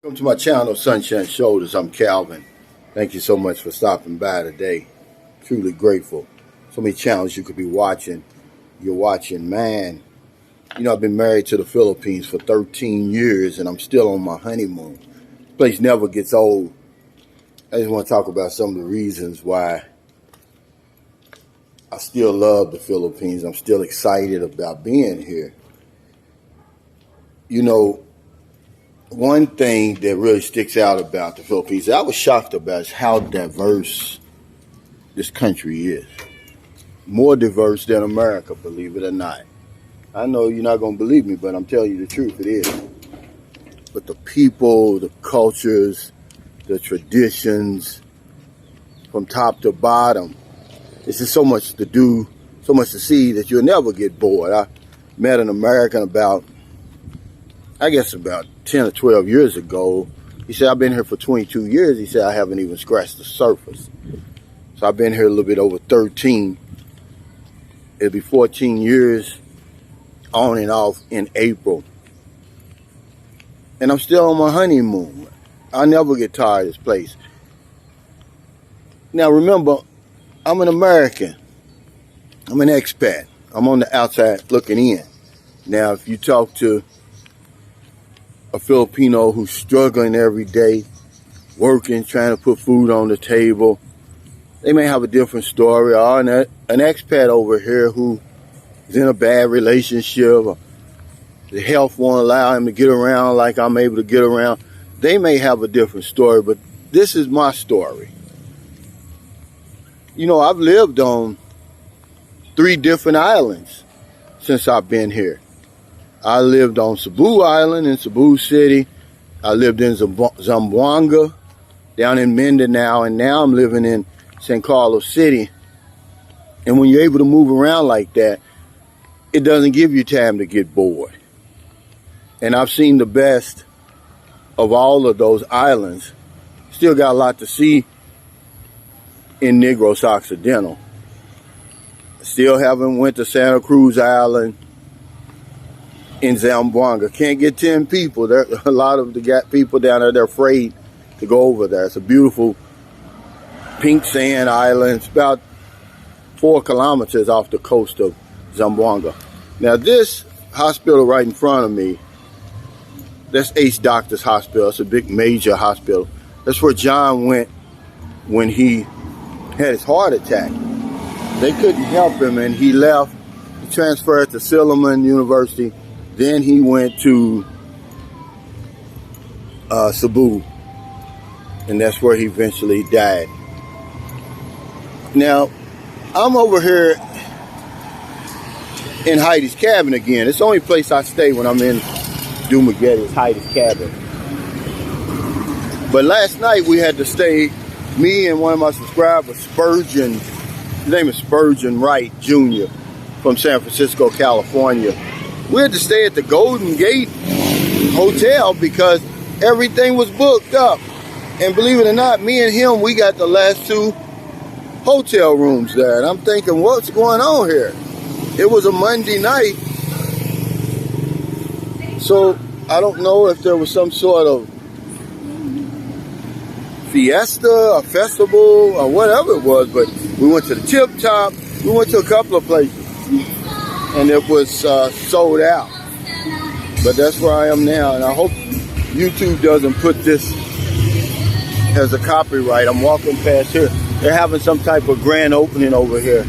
Welcome to my channel, Sunshine Shoulders. I'm Calvin. Thank you so much for stopping by today. Truly grateful. So many channels you could be watching. You're watching, man. You know, I've been married to the Philippines for 13 years and I'm still on my honeymoon. This place never gets old. I just want to talk about some of the reasons why I still love the Philippines. I'm still excited about being here. You know, one thing that really sticks out about the Philippines that I was shocked about is how diverse this country is. More diverse than America, believe it or not. I know you're not going to believe me, but I'm telling you the truth, it is. But the people, the cultures, the traditions, from top to bottom, it's just so much to do, so much to see that you'll never get bored. I met an American about 10 or 12 years ago. He said, I've been here for 22 years. He said, I haven't even scratched the surface. So I've been here a little bit over 13. It'll be 14 years on and off in April. And I'm still on my honeymoon. I never get tired of this place. Now remember, I'm an American. I'm an expat. I'm on the outside looking in. Now if you talk to a Filipino who's struggling every day, working, trying to put food on the table, they may have a different story. Or an expat over here who is in a bad relationship, or the health won't allow him to get around like I'm able to get around. They may have a different story, but this is my story. You know, I've lived on 3 different islands since I've been here. I lived on Cebu Island in Cebu City. I lived in Zamboanga, down in Mindanao, and now I'm living in San Carlos City. And when you're able to move around like that, it doesn't give you time to get bored. And I've seen the best of all of those islands. Still got a lot to see in Negros Occidental. Still haven't went to Santa Cruz Island in Zamboanga. Can't get 10 people. There a lot of the people down there, they're afraid to go over there. It's a beautiful pink sand island. It's about 4 kilometers off the coast of Zamboanga. Now this hospital right in front of me, that's Ace Doctors Hospital. It's a big major hospital. That's where John went when he had his heart attack. They couldn't help him and he left. He transferred to Silliman University. Then he went to Cebu, and that's where he eventually died. Now, I'm over here in Heidi's cabin again. It's the only place I stay when I'm in Dumaguete is Heidi's cabin. But last night we had to stay, me and one of my subscribers, Spurgeon, his name is Spurgeon Wright Jr. from San Francisco, California. We had to stay at the Golden Gate Hotel because everything was booked up. And believe it or not, me and him, we got the last 2 hotel rooms there. And I'm thinking, what's going on here? It was a Monday night. So I don't know if there was some sort of fiesta, a festival, or whatever it was. But we went to the Tip Top. We went to a couple of places. And it was sold out. But that's where I am now. And I hope YouTube doesn't put this as a copyright. I'm walking past here. They're having some type of grand opening over here.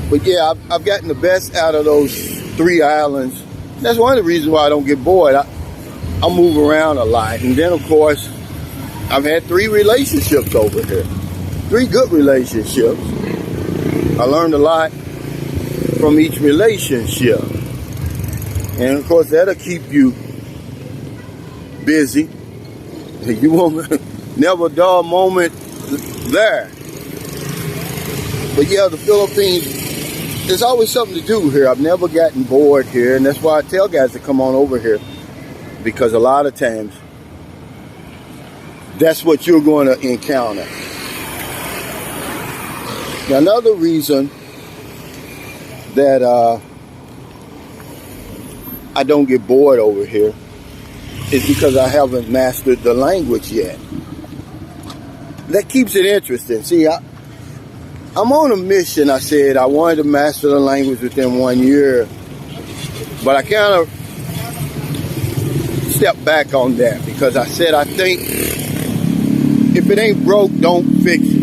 But yeah, I've gotten the best out of those 3 islands. That's one of the reasons why I don't get bored. I move around a lot. And then, of course, I've had 3 relationships over here. 3 good relationships. I learned a lot from each relationship. And of course that'll keep you busy. You won't never a dull moment there. But yeah, the Philippines, there's always something to do here. I've never gotten bored here, and that's why I tell guys to come on over here, because a lot of times that's what you're going to encounter. Now, another reason that I don't get bored over here is because I haven't mastered the language yet. That keeps it interesting. See, I'm on a mission. I said I wanted to master the language within 1 year, but I kind of stepped back on that because I said I think if it ain't broke, don't fix it.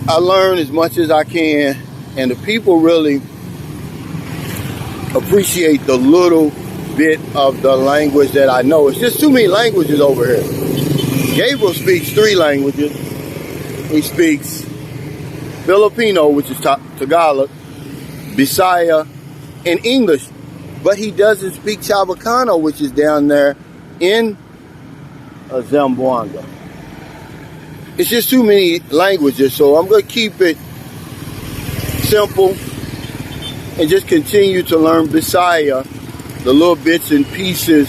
I learn as much as I can, and the people really appreciate the little bit of the language that I know. It's just too many languages over here. Gabriel speaks 3 languages. He speaks Filipino, which is Tagalog, Bisaya, and English. But he doesn't speak Chavacano, which is down there in Zamboanga. It's just too many languages, so I'm going to keep it simple and just continue to learn Bisaya, the little bits and pieces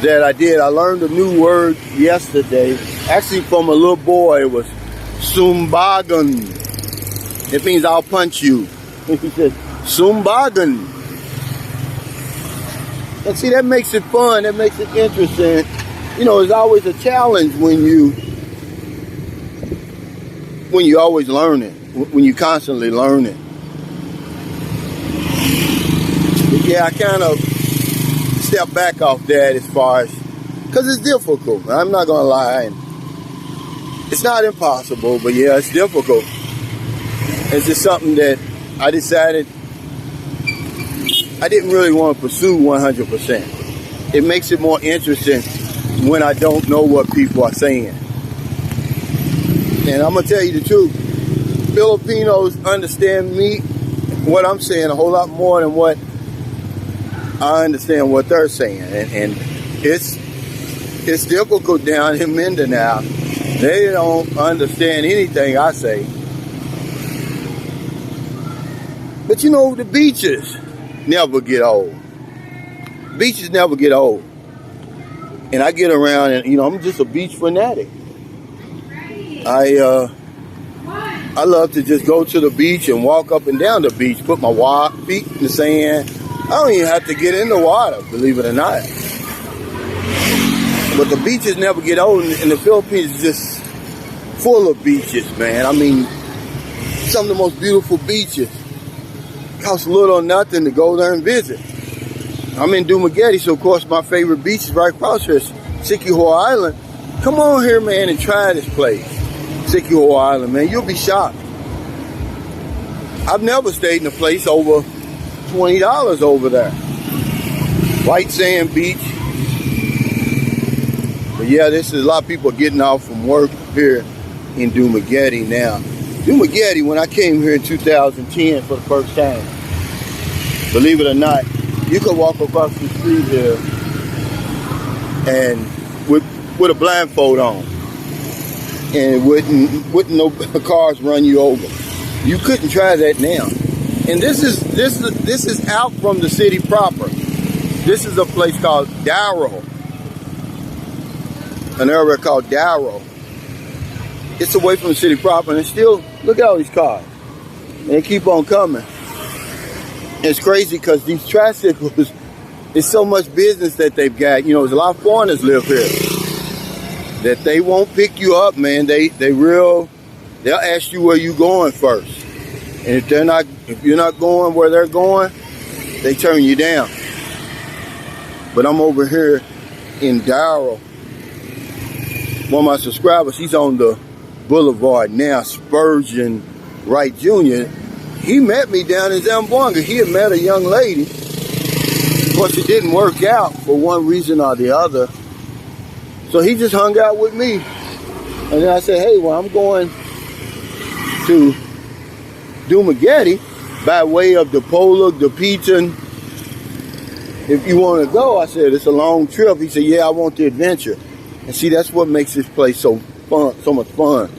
that I did. I learned a new word yesterday, actually from a little boy. It was Sumbagan. It means I'll punch you. He said, Sumbagan. And see, that makes it fun. That makes it interesting. You know, it's always a challenge when you always learning, when you constantly learning. But yeah, I kind of step back off that as far as, because it's difficult. I'm not going to lie. It's not impossible, but yeah, it's difficult. It's just something that I decided I didn't really want to pursue 100%. It makes it more interesting when I don't know what people are saying. And I'm going to tell you the truth. Filipinos understand me, what I'm saying, a whole lot more than what I understand what they're saying. And it's difficult down in Mindanao. They don't understand anything I say. But you know, the beaches never get old. Beaches never get old. And I get around and, you know, I'm just a beach fanatic. I love to just go to the beach and walk up and down the beach, put my feet in the sand. I don't even have to get in the water, believe it or not. But the beaches never get old, and the Philippines is just full of beaches, man. I mean, some of the most beautiful beaches. Costs little or nothing to go there and visit. I'm in Dumaguete, so of course my favorite beach is right across here, Siquijor Island. Come on here, man, and try this place. Siquijor Island, man, you'll be shocked. I've never stayed in a place over $20 over there. White sand beach. But yeah, this is a lot of people getting off from work here in Dumaguete now. Dumaguete, when I came here in 2010 for the first time, believe it or not, you could walk across the street here and with a blindfold on, and wouldn't no cars run you over. You couldn't try that now. And this is out from the city proper. This is a place called Darrow, an area called Darrow. It's away from the city proper, and it's still, look at all these cars. And they keep on coming. It's crazy because these tricycles, it's so much business that they've got. You know, there's a lot of foreigners live here that they won't pick you up, man. They'll ask you where you going first. And if you're not going where they're going, they turn you down. But I'm over here in Darrow. One of my subscribers, he's on the Boulevard now, Spurgeon Wright Jr. He met me down in Zamboanga. He had met a young lady. Of course, it didn't work out for one reason or the other. So he just hung out with me. And then I said, hey, well, I'm going to Dumaguete by way of the Pollock, the Peton. If you want to go, I said, it's a long trip. He said, yeah, I want the adventure. And see, that's what makes this place so fun, so much fun.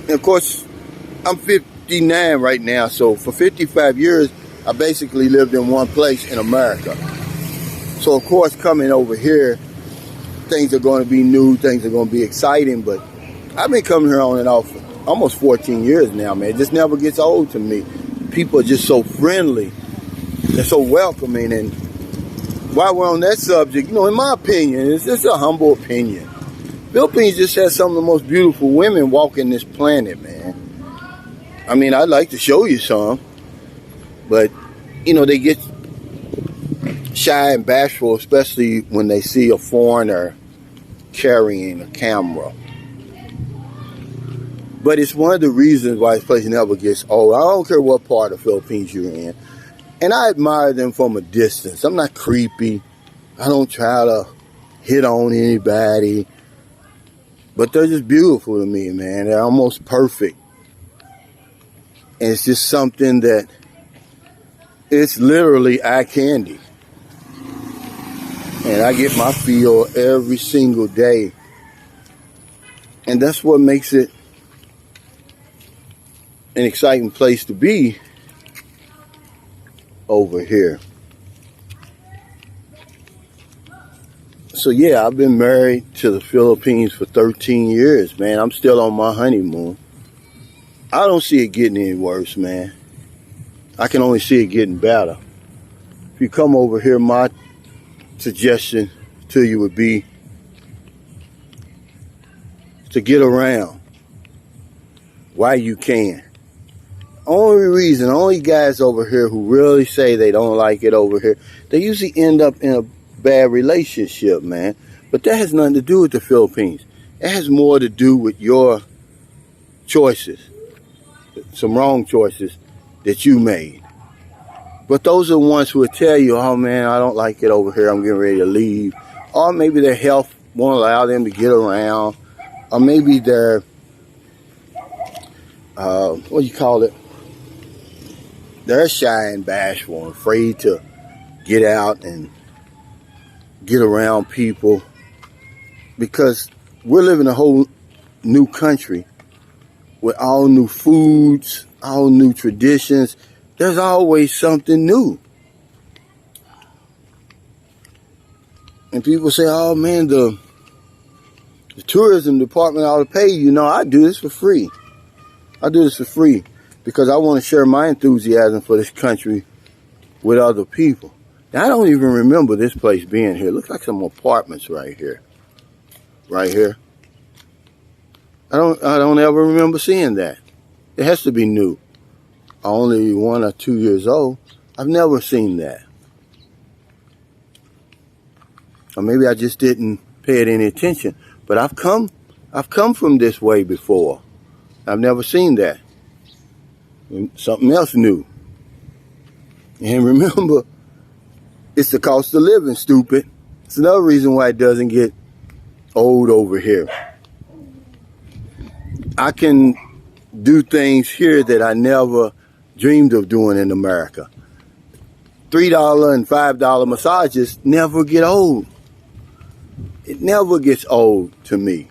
And of course, I'm 59 right now, so for 55 years, I basically lived in one place in America. So of course, coming over here, things are going to be new, things are going to be exciting, but I've been coming here on and off for almost 14 years now, man. It just never gets old to me. People are just so friendly. They're so welcoming, and while we're on that subject, in my opinion, it's just a humble opinion. Philippines just has some of the most beautiful women walking this planet, man. I mean, I'd like to show you some, but, they get shy and bashful, especially when they see a foreigner carrying a camera. But it's one of the reasons why this place never gets old. I don't care what part of the Philippines you're in. And I admire them from a distance. I'm not creepy. I don't try to hit on anybody. But they're just beautiful to me, man. They're almost perfect. And it's just something that it's literally eye candy. And I get my feel every single day. And that's what makes it an exciting place to be over here. So yeah, I've been married to the Philippines for 13 years, man. I'm still on my honeymoon. I don't see it getting any worse, man. I can only see it getting better. If you come over here, my suggestion to you would be to get around while you can. Only guys over here who really say they don't like it over here, they usually end up in a bad relationship, man. But that has nothing to do with the Philippines. It has more to do with your choices, some wrong choices that you made. But those are the ones who will tell you, oh man, I don't like it over here, I'm getting ready to leave. Or maybe their health won't allow them to get around. Or maybe they're, what do you call it? They're shy and bashful, afraid to get out and get around people. Because we're living in a whole new country with all new foods, all new traditions. There's always something new. And people say, oh man, the tourism department ought to pay you. No, I do this for free. I do this for free because I want to share my enthusiasm for this country with other people. Now, I don't even remember this place being here. It looks like some apartments right here. Right here. I don't ever remember seeing that. It has to be new. Only 1 or 2 years old. I've never seen that. Or maybe I just didn't pay it any attention. But I've come from this way before. I've never seen that. Something else new. And remember, it's the cost of living, stupid. It's another reason why it doesn't get old over here. I can do things here that I never dreamed of doing in America. $3 and $5 massages never get old. It never gets old to me.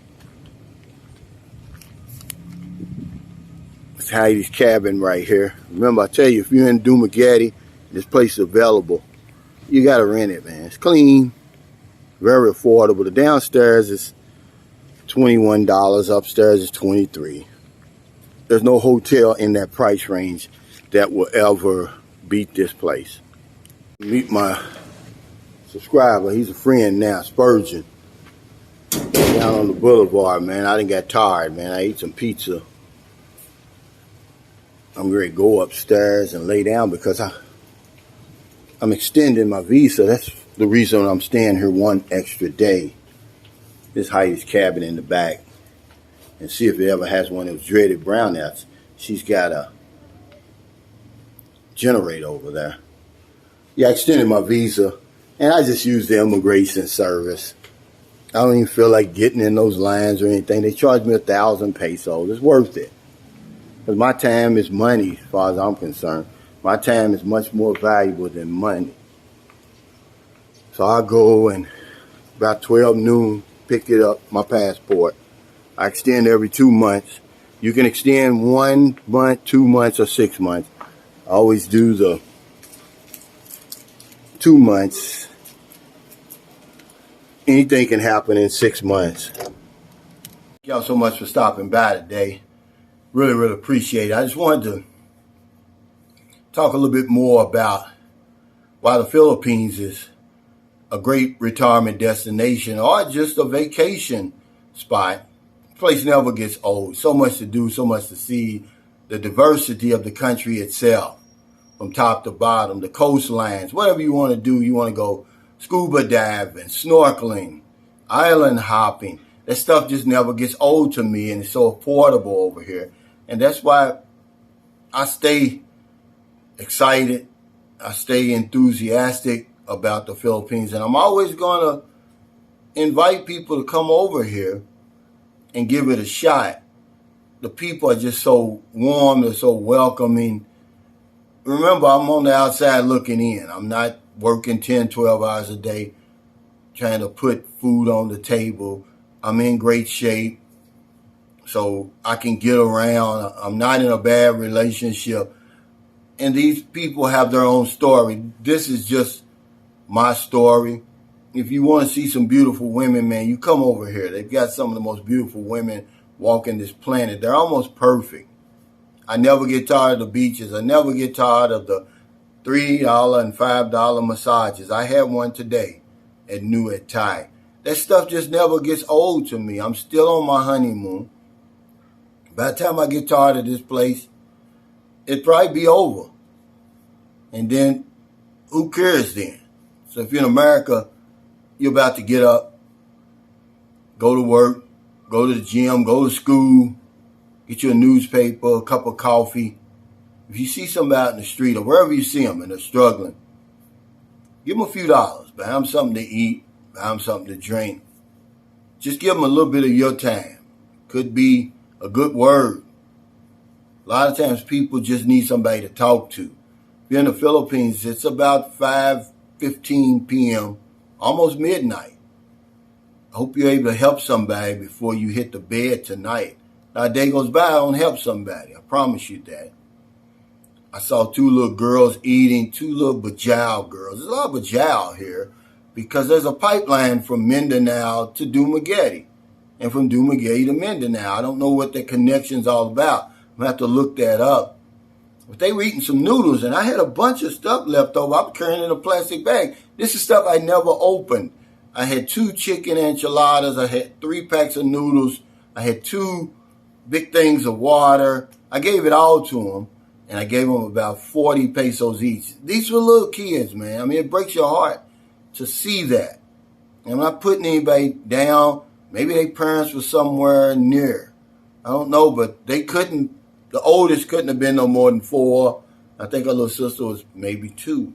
It's Heidi's Cabin right here. Remember, I tell you, if you're in Dumaguete, this place is available. You got to rent it, man. It's clean, very affordable. The downstairs is $21, upstairs is $23. There's no hotel in that price range that will ever beat this place. Meet my subscriber. He's a friend now, Spurgeon. Down on the boulevard, man. I done got tired, man. I ate some pizza. I'm ready to go upstairs and lay down because I'm extending my visa. That's the reason I'm staying here one extra day. This Heidi's Cabin in the back. And see if it ever has one of those dreaded brownouts. She's got a generator over there. Yeah, I extended my visa. And I just used the immigration service. I don't even feel like getting in those lines or anything. They charged me 1,000 pesos. It's worth it. Because my time is money, as far as I'm concerned. My time is much more valuable than money. So I go and about 12 noon, pick it up, my passport. I extend every 2 months. You can extend 1 month, 2 months, or 6 months. I always do the 2 months. Anything can happen in 6 months. Thank y'all so much for stopping by today. Really, really appreciate it. I just wanted to talk a little bit more about why the Philippines is a great retirement destination or just a vacation spot. The place never gets old. So much to do, so much to see. The diversity of the country itself, from top to bottom, the coastlines, whatever you want to do. You want to go scuba diving, snorkeling, island hopping. That stuff just never gets old to me, and it's so affordable over here. And that's why I stay excited. I stay enthusiastic about the Philippines. And I'm always going to invite people to come over here and give it a shot. The people are just so warm. They're so welcoming. Remember, I'm on the outside looking in. I'm not working 10, 12 hours a day trying to put food on the table. I'm in great shape, so I can get around. I'm not in a bad relationship. And these people have their own story. This is just my story. If you want to see some beautiful women, man, you come over here. They've got some of the most beautiful women walking this planet. They're almost perfect. I never get tired of the beaches. I never get tired of the $3 and $5 massages. I had one today at Nuet Thai. That stuff just never gets old to me. I'm still on my honeymoon. By the time I get tired of this place, it'd probably be over. And then, who cares then? So if you're in America, you're about to get up, go to work, go to the gym, go to school, get you a newspaper, a cup of coffee. If you see somebody out in the street or wherever you see them and they're struggling, give them a few dollars. Buy them something to eat, buy them something to drink. Just give them a little bit of your time. Could be a good word. A lot of times people just need somebody to talk to. If you're in the Philippines, it's about 5:15 p.m., almost midnight. I hope you're able to help somebody before you hit the bed tonight. Not a day goes by, I don't help somebody. I promise you that. I saw two little girls eating, two little bajau girls. There's a lot of bajau here because there's a pipeline from Mindanao to Dumaguete and from Dumaguete to Mindanao. I don't know what the connection's all about. I'm going to have to look that up. But they were eating some noodles, and I had a bunch of stuff left over. I'm carrying it in a plastic bag. This is stuff I never opened. I had 2 chicken enchiladas. I had 3 packs of noodles. I had 2 big things of water. I gave it all to them, and I gave them about 40 pesos each. These were little kids, man. I mean, it breaks your heart to see that. And I'm not putting anybody down. Maybe their parents were somewhere near. I don't know, but they couldn't. The oldest couldn't have been no more than 4. I think her little sister was maybe 2.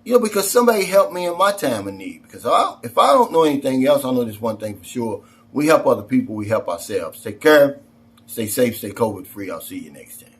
You know, because somebody helped me in my time of need. Because if I don't know anything else, I know this one thing for sure. We help other people, we help ourselves. Take care, stay safe, stay COVID free. I'll see you next time.